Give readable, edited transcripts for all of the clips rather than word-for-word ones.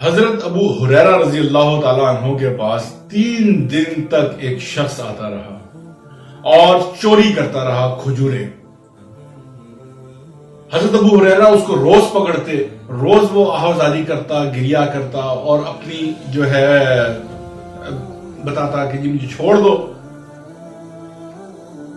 حضرت ابو ہریرہ رضی اللہ تعالیٰ عنہ کے پاس 3 دن تک ایک شخص آتا رہا اور چوری کرتا رہا کھجوریں۔ حضرت ابو ہریرہ اس کو روز پکڑتے، روز وہ آہوازاری کرتا، گریا کرتا اور اپنی جو ہے بتاتا کہ جی مجھے چھوڑ دو،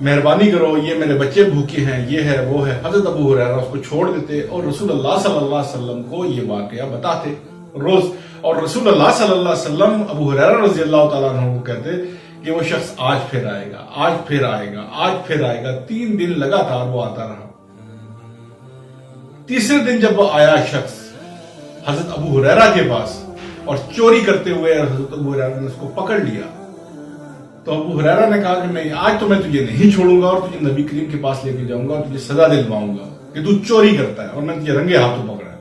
مہربانی کرو، یہ میرے بچے بھوکے ہیں، یہ ہے وہ ہے۔ حضرت ابو ہریرہ اس کو چھوڑ دیتے اور رسول اللہ صلی اللہ علیہ وسلم کو یہ واقعہ بتاتے روز، اور رسول اللہ صلی اللہ علیہ وسلم ابو ہریرہ رضی اللہ تعالیٰ عنہ کو کہتے کہ وہ شخص آج پھر آئے گا، آج پھر آئے گا، آج پھر آئے گا۔ 3 دن لگاتار وہ آتا رہا۔ تیسرے دن جب وہ آیا شخص حضرت ابو ہریرہ کے پاس اور چوری کرتے ہوئے حضرت ابو ہریرہ نے اس کو پکڑ لیا، تو ابو ہریرہ نے کہا کہ نہیں، آج تو میں تجھے نہیں چھوڑوں گا اور تجھے نبی کریم کے پاس لے کے جاؤں گا اور تجھے سزا دلواؤں گا کہ تو چوری کرتا ہے اور میں تجھے رنگے ہاتھوں پکڑا ہے۔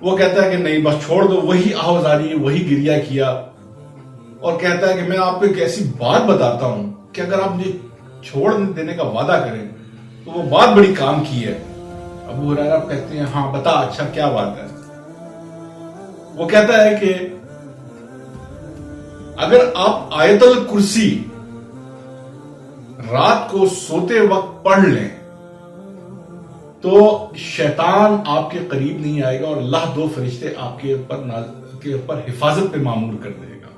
وہ کہتا ہے کہ نہیں، بس چھوڑ دو۔ وہی آہوازاری، وہی گریا کیا اور کہتا ہے کہ میں آپ کو ایک ایسی بات بتاتا ہوں کہ اگر آپ مجھے چھوڑ دینے کا وعدہ کریں تو وہ بات بڑی کام کی ہے۔ ابو ہریرہ کہتے ہیں ہاں بتا، اچھا کیا بات ہے؟ وہ کہتا ہے کہ اگر آپ آیت الکرسی رات کو سوتے وقت پڑھ لیں تو شیطان آپ کے قریب نہیں آئے گا اور اللہ 2 فرشتے آپ کے اوپر حفاظت پہ معمور کر دے گا۔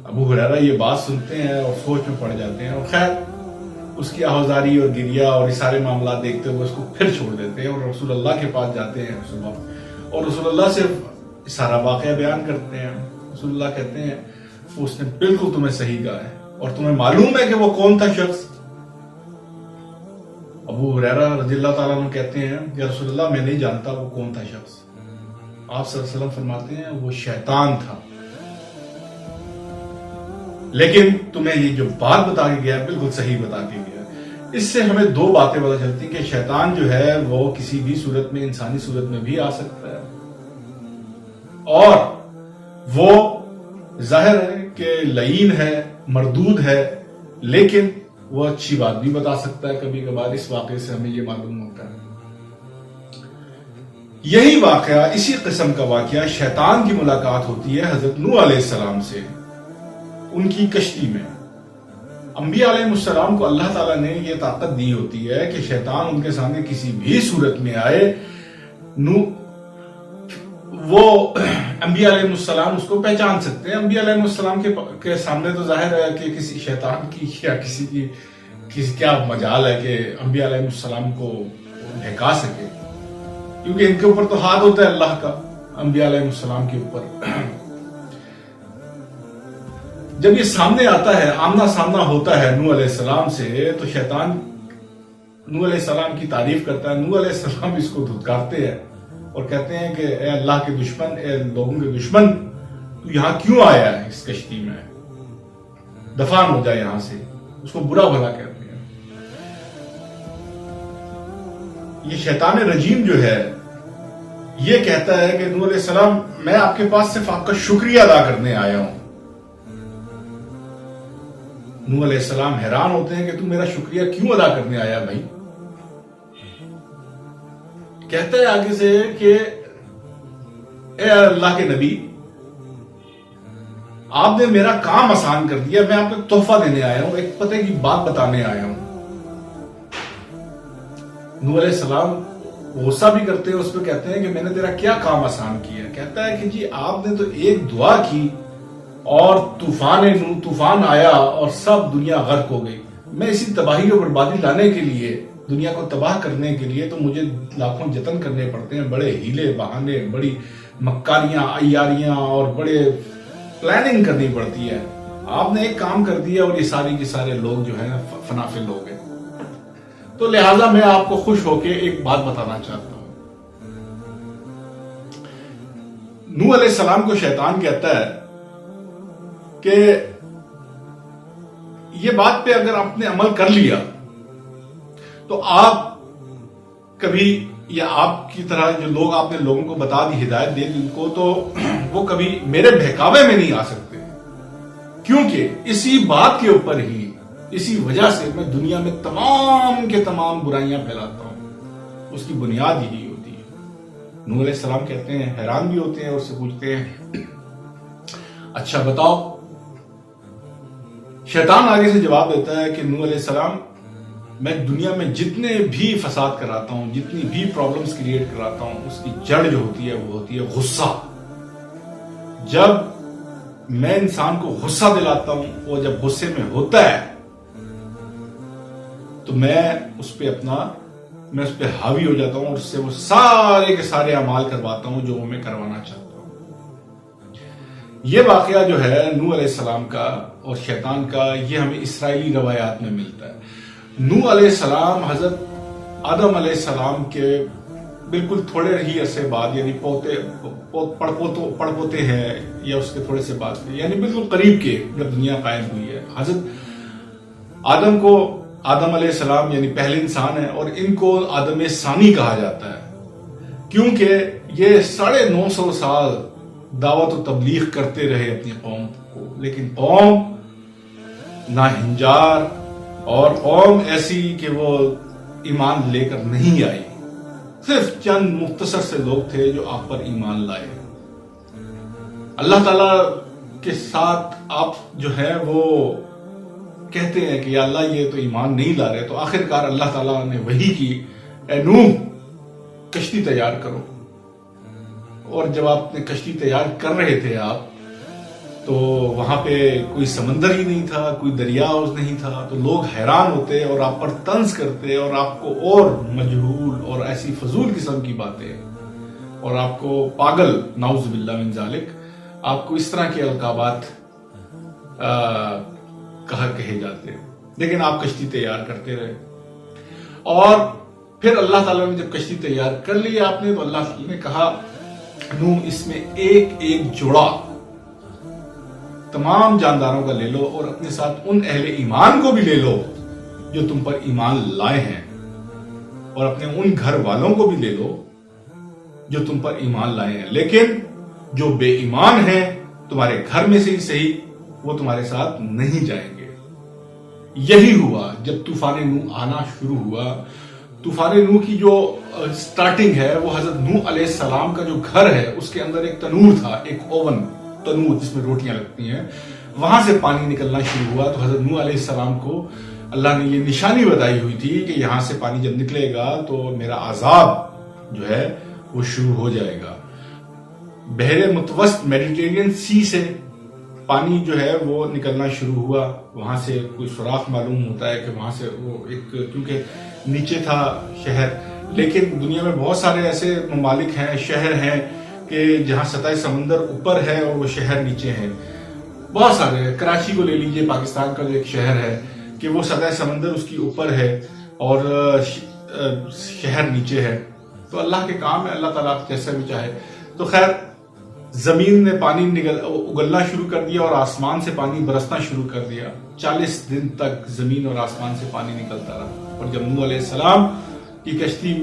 ابو ہریرہ یہ بات سنتے ہیں اور سوچ میں پڑ جاتے ہیں، اور خیر اس کی آہوازاری اور گریا اور یہ سارے معاملات دیکھتے ہوئے اس کو پھر چھوڑ دیتے ہیں اور رسول اللہ کے پاس جاتے ہیں صبح، اور رسول اللہ سے سارا واقعہ بیان کرتے ہیں۔ رسول اللہ کہتے ہیں اس نے بالکل تمہیں صحیح کہا ہے، اور تمہیں معلوم ہے کہ وہ کون تھا شخص؟ ابو ہریرہ رضی اللہ تعالیٰ عنہ کہتے ہیں یا رسول اللہ میں نہیں جانتا وہ کون تھا شخص۔ آپ صلی اللہ علیہ وسلم فرماتے ہیں وہ شیطان تھا، لیکن تمہیں یہ جو بات بتا کے گیا بالکل صحیح بتا کے گیا۔ اس سے ہمیں 2 باتیں پتہ چلتی ہیں کہ شیطان جو ہے وہ کسی بھی صورت میں، انسانی صورت میں بھی آ سکتا ہے، اور وہ ظاہر ہے کہ لعین ہے، مردود ہے، لیکن وہ اچھی بات بھی بتا سکتا ہے کبھی کبھار۔ اس واقعے سے ہمیں یہ معلوم ہوتا ہے۔ یہی واقعہ، اسی قسم کا واقعہ، شیطان کی ملاقات ہوتی ہے حضرت نوح علیہ السلام سے ان کی کشتی میں۔ انبیاء علیہ السلام کو اللہ تعالیٰ نے یہ طاقت دی ہوتی ہے کہ شیطان ان کے سامنے کسی بھی صورت میں آئے، وہ انبیاء علیہ السلام اس کو پہچان سکتے ہیں۔ انبیاء علیہ السلام کے سامنے تو ظاہر ہے کہ کسی شیطان کی یا کسی کیا مجال ہے کہ انبیاء علیہ السلام کو بہکا سکے، کیونکہ ان کے اوپر تو ہاتھ ہوتا ہے اللہ کا، انبیاء علیہ السلام کے اوپر۔ جب یہ سامنے آتا ہے، آمنا سامنا ہوتا ہے نوح علیہ السلام سے، تو شیطان نوح علیہ السلام کی تعریف کرتا ہے۔ نوح علیہ السلام اس کو دھتکارتے ہیں اور کہتے ہیں کہ اے اللہ کے دشمن، اے لوگوں کے دشمن، تو یہاں کیوں آیا ہے اس کشتی میں؟ دفان ہو جائے یہاں سے۔ اس کو برا بھلا کہتے ہیں۔ یہ شیطان رجیم جو ہے یہ کہتا ہے کہ نوح علیہ السلام میں آپ کے پاس صرف آپ کا شکریہ ادا کرنے آیا ہوں۔ نوح علیہ السلام حیران ہوتے ہیں کہ تم میرا شکریہ کیوں ادا کرنے آیا بھائی؟ کہتا ہے آگے سے کہ اے اللہ کے نبی، آپ نے میرا کام آسان کر دیا، میں آپ کو ایک تحفہ دینے آیا ہوں، ایک پتے کی بات بتانے آیا ہوں۔ نوح علیہ السلام غصہ بھی کرتے ہیں اس پہ، کہتے ہیں کہ میں نے تیرا کیا کام آسان کیا؟ کہتا ہے کہ جی آپ نے تو ایک دعا کی اور طوفان آیا اور سب دنیا غرق ہو گئی۔ میں اسی تباہی اور بربادی لانے کے لیے، دنیا کو تباہ کرنے کے لیے تو مجھے لاکھوں جتن کرنے پڑتے ہیں، بڑے ہیلے بہانے، بڑی مکاریاں، عیاریاں اور بڑے پلاننگ کرنی پڑتی ہے۔ آپ نے ایک کام کر دیا اور یہ سارے کے سارے لوگ جو ہیں فنافل ہو گئے۔ تو لہٰذا میں آپ کو خوش ہو کے ایک بات بتانا چاہتا ہوں۔ نوح علیہ السلام کو شیطان کہتا ہے کہ یہ بات پہ اگر آپ نے عمل کر لیا تو آپ کبھی، یا آپ کی طرح جو لوگ آپ نے لوگوں کو بتا دی، ہدایت دے دی ان کو، تو وہ کبھی میرے بہکاوے میں نہیں آ سکتے، کیونکہ اسی بات کے اوپر ہی، اسی وجہ سے میں دنیا میں تمام کے تمام برائیاں پھیلاتا ہوں۔ اس کی بنیاد یہی ہوتی ہے۔ نوح علیہ السلام کہتے ہیں، حیران بھی ہوتے ہیں اور اس سے پوچھتے ہیں اچھا بتاؤ. شیطان آگے سے جواب دیتا ہے کہ نوح علیہ السلام، میں دنیا میں جتنے بھی فساد کراتا ہوں، جتنی بھی پرابلمز کریٹ کراتا ہوں، اس کی جڑ جو ہوتی ہے وہ ہوتی ہے غصہ. جب میں انسان کو غصہ دلاتا ہوں، وہ جب غصے میں ہوتا ہے تو میں اس پہ حاوی ہو جاتا ہوں اور اس سے وہ سارے کے سارے اعمال کرواتا ہوں جو وہ میں کروانا چاہتا ہوں. یہ واقعہ جو ہے نوح علیہ السلام کا اور شیطان کا، یہ ہمیں اسرائیلی روایات میں ملتا ہے. نوح علیہ السلام حضرت آدم علیہ السلام کے بالکل تھوڑے ہی عرصے بعد، یعنی پڑپوتے ہیں یا اس کے تھوڑے سے بعد، یعنی بالکل قریب کے جب دنیا قائم ہوئی ہے. حضرت آدم علیہ السلام یعنی پہلے انسان ہیں، اور ان کو آدم ثانی کہا جاتا ہے کیونکہ یہ 950 سال دعوت و تبلیغ کرتے رہے اپنی قوم کو، لیکن قوم ناہنجار اور قوم ایسی کہ وہ ایمان لے کر نہیں آئی. صرف چند مختصر سے لوگ تھے جو آپ پر ایمان لائے. اللہ تعالیٰ کے ساتھ آپ جو ہے وہ کہتے ہیں کہ یا اللہ یہ تو ایمان نہیں لا رہے، تو آخرکار اللہ تعالیٰ نے وحی کی، اے نوح کشتی تیار کرو. اور جب آپ نے کشتی تیار کر رہے تھے آپ، تو وہاں پہ کوئی سمندر ہی نہیں تھا، کوئی دریا نہیں تھا، تو لوگ حیران ہوتے اور آپ پر طنز کرتے اور آپ کو اور مجہول اور ایسی فضول قسم کی باتیں اور آپ کو پاگل، نعوذ باللہ من ذالک، آپ کو اس طرح کے القابات کہے جاتے. لیکن آپ کشتی تیار کرتے رہے. اور پھر اللہ تعالیٰ نے جب کشتی تیار کر لی آپ نے، تو اللہ تعالیٰ نے کہا نوح اس میں ایک جوڑا تمام جانداروں کا لے لو، اور اپنے ساتھ ان اہل ایمان کو بھی لے لو جو تم پر ایمان لائے ہیں، اور اپنے ان گھر والوں کو بھی لے لو جو تم پر ایمان لائے ہیں. لیکن جو بے ایمان ہیں تمہارے گھر میں سے ہی صحیح، وہ تمہارے ساتھ نہیں جائیں گے. یہی ہوا جب طوفان نوح آنا شروع ہوا. طوفان نوح کی جو سٹارٹنگ ہے وہ حضرت نوح علیہ السلام کا جو گھر ہے اس کے اندر ایک تنور تھا، ایک اوون تنور جس میں روٹیاں لگتی ہیں، وہاں سے پانی نکلنا شروع ہوا. تو حضرت نوح علیہ السلام کو اللہ نے یہ نشانی بتائی ہوئی تھی کہ یہاں سے پانی جب نکلے گا تو میرا عذاب جو ہے وہ شروع ہو جائے گا. بحر متوسط میڈیٹرینین سی سے پانی جو ہے وہ نکلنا شروع ہوا. وہاں سے کوئی سوراخ معلوم ہوتا ہے کہ وہاں سے وہ ایک، کیونکہ نیچے تھا شہر، لیکن دنیا میں بہت سارے ایسے ممالک ہیں، شہر ہیں کہ جہاں سطح سمندر اوپر ہے اور وہ شہر نیچے ہیں. بہت سارے، کراچی کو لے لیجئے، پاکستان کا جو ایک شہر ہے کہ وہ سطح سمندر اس کی اوپر ہے اور شہر نیچے ہے. تو اللہ کے کام ہے، اللہ تعالیٰ جیسا بھی چاہے. تو خیر، زمین نے پانی اگلنا شروع کر دیا اور آسمان سے پانی برسنا شروع کر دیا. 40 دن تک زمین اور آسمان سے پانی نکلتا رہا. اور جب نوح علیہ السلام کی کشتی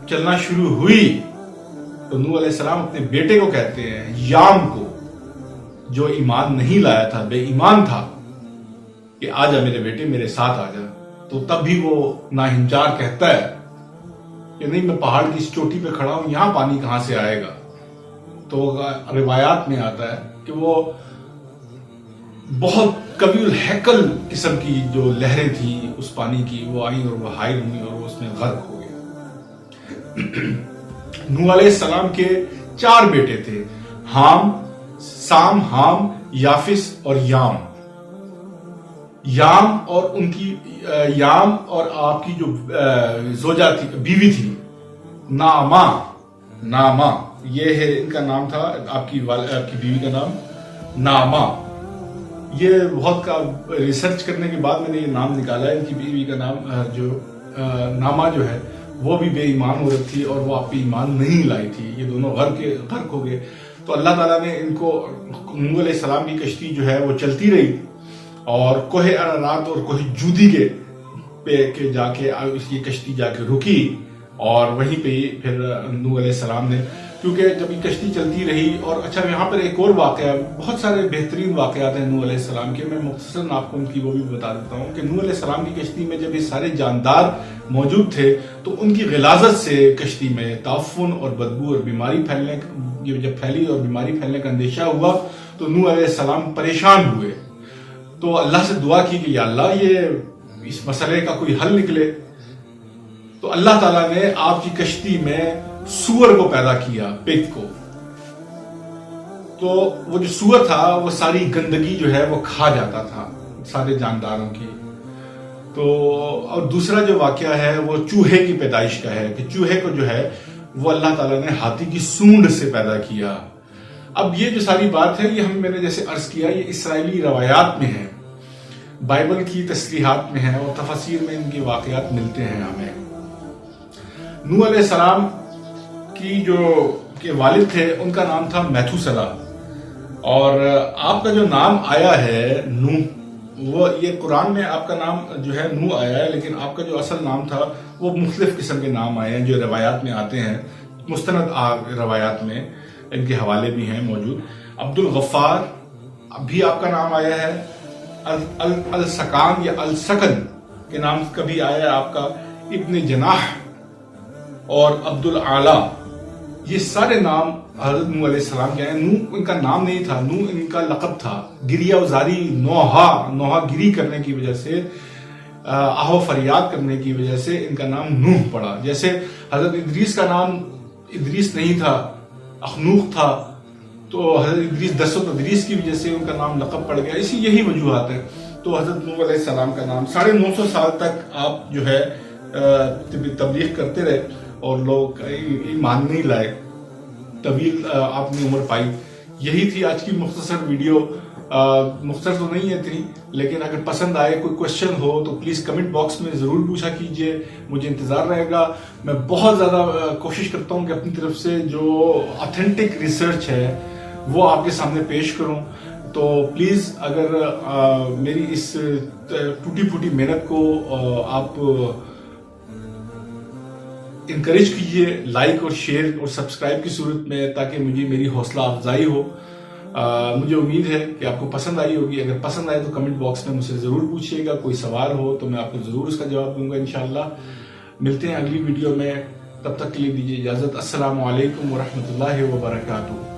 چلنا شروع ہوئی تو نوح علیہ السلام اپنے بیٹے کو کہتے ہیں، یام کو، جو ایمان نہیں لایا تھا، بے ایمان تھا، کہ آ جا میرے بیٹے، میرے ساتھ آ جا. تو تب بھی وہ ناہنجار کہتا ہے کہ نہیں، میں پہاڑ کی اس چوٹی پہ کھڑا ہوں، یہاں پانی کہاں سے آئے گا. تو روایات میں آتا ہے کہ وہ بہت قوی الحیکل قسم کی جو لہریں تھیں اس پانی کی، وہ آئیں اور وہ حائل ہوئی اور وہ اس میں غرق ہو گیا. نوح علیہ السلام کے 4 بیٹے تھے، سام، حام، یافس اور یام. یام اور آپ کی جو زوجہ تھی، بیوی تھی، نعمہ، یہ ہے ان کا نام تھا، آپ کی بیوی کا نام نعمہ. یہ بہت کا ریسرچ کرنے کے بعد میں نے یہ نام نکالا ہے. ان کی بیوی کا نام جو نعمہ جو ہے وہ بھی بے ایمان عورت تھی اور وہ آپ پہ ایمان نہیں لائی تھی. یہ دونوں غرق ہو گئے. تو اللہ تعالیٰ نے ان کو، نوح علیہ السلام کی کشتی جو ہے وہ چلتی رہی اور کوہ ارارات اور کوہ جودی پہ جا کے اس کی کشتی جا کے رکی. اور وہیں پہ پھر نوح علیہ السلام نے، کیونکہ جب یہ کشتی چلتی رہی، اور اچھا یہاں پر ایک اور واقعہ، بہت سارے بہترین واقعات ہیں نوح علیہ السلام کے، میں مختصراً آپ کو ان کی وہ بھی بتا دیتا ہوں کہ نوح علیہ السلام کی کشتی میں جب یہ سارے جاندار موجود تھے تو ان کی غلاظت سے کشتی میں تعفن اور بدبو اور بیماری جب پھیلی اور بیماری پھیلنے کا اندیشہ ہوا تو نوح علیہ السلام پریشان ہوئے، تو اللہ سے دعا کی کہ یا اللہ یہ اس مسئلے کا کوئی حل نکلے. تو اللہ تعالیٰ نے آپ کی کشتی میں سور کو پیدا کیا، پگ کو. تو وہ جو سور تھا وہ ساری گندگی جو ہے وہ کھا جاتا تھا سارے جانداروں کی. تو اور دوسرا جو واقعہ ہے وہ چوہے کی پیدائش کا ہے کہ چوہے کو جو ہے وہ اللہ تعالیٰ نے ہاتھی کی سونڈ سے پیدا کیا. اب یہ جو ساری بات ہے یہ میں نے جیسے عرض کیا یہ اسرائیلی روایات میں ہے، بائبل کی تصریحات میں ہے اور تفاسیر میں ان کے واقعات ملتے ہیں ہمیں. نوح علیہ السلام کی جو کے والد تھے ان کا نام تھا میتھوسلا، اور آپ کا جو نام آیا ہے نوح، وہ یہ قرآن میں آپ کا نام جو ہے نوح آیا ہے، لیکن آپ کا جو اصل نام تھا وہ مختلف قسم کے نام آئے ہیں جو روایات میں آتے ہیں، مستند روایات میں ان کے حوالے بھی ہیں موجود. عبد الغفار بھی آپ کا نام آیا ہے، السکان یا السکن کے نام کا بھی آیا ہے آپ کا، ابن جناح اور عبد العلا، یہ سارے نام حضرت نوح علیہ السلام کے ہیں. نوح ان کا نام نہیں تھا، نوح ان کا لقب تھا. گریا وزاری نوحہ گری کرنے کی وجہ سے، آہو فریاد کرنے کی وجہ سے ان کا نام نوح پڑا. جیسے حضرت ادریس کا نام ادریس نہیں تھا، اخنوخ تھا، تو حضرت ادریس دس و تدریس کی وجہ سے ان کا نام لقب پڑ گیا. یہی وجوہات ہیں. تو حضرت نوح علیہ السلام کا نام 950 سال تک آپ جو ہے تبلیغ کرتے رہے اور لوگ ایمان نہیں لائے، طویل آپ نے عمر پائی. یہی تھی آج کی مختصر ویڈیو. مختصر تو نہیں ہے اتنی، لیکن اگر پسند آئے، کوئی کوشچن ہو تو پلیز کمنٹ باکس میں ضرور پوچھا کیجئے، مجھے انتظار رہے گا. میں بہت زیادہ کوشش کرتا ہوں کہ اپنی طرف سے جو آتھینٹک ریسرچ ہے وہ آپ کے سامنے پیش کروں. تو پلیز اگر میری اس ٹوٹی پھوٹی محنت کو آپ انکریج کیجئے لائک اور شیئر اور سبسکرائب کی صورت میں، تاکہ میری حوصلہ افزائی ہو. مجھے امید ہے کہ آپ کو پسند آئی ہوگی. اگر پسند آئے تو کمنٹ باکس میں مجھ سے ضرور پوچھیے گا. کوئی سوال ہو تو میں آپ کو ضرور اس کا جواب دوں گا انشاءاللہ. ملتے ہیں اگلی ویڈیو میں، تب تک کے لیے دیجیے اجازت. السلام علیکم ورحمۃ اللہ وبرکاتہ.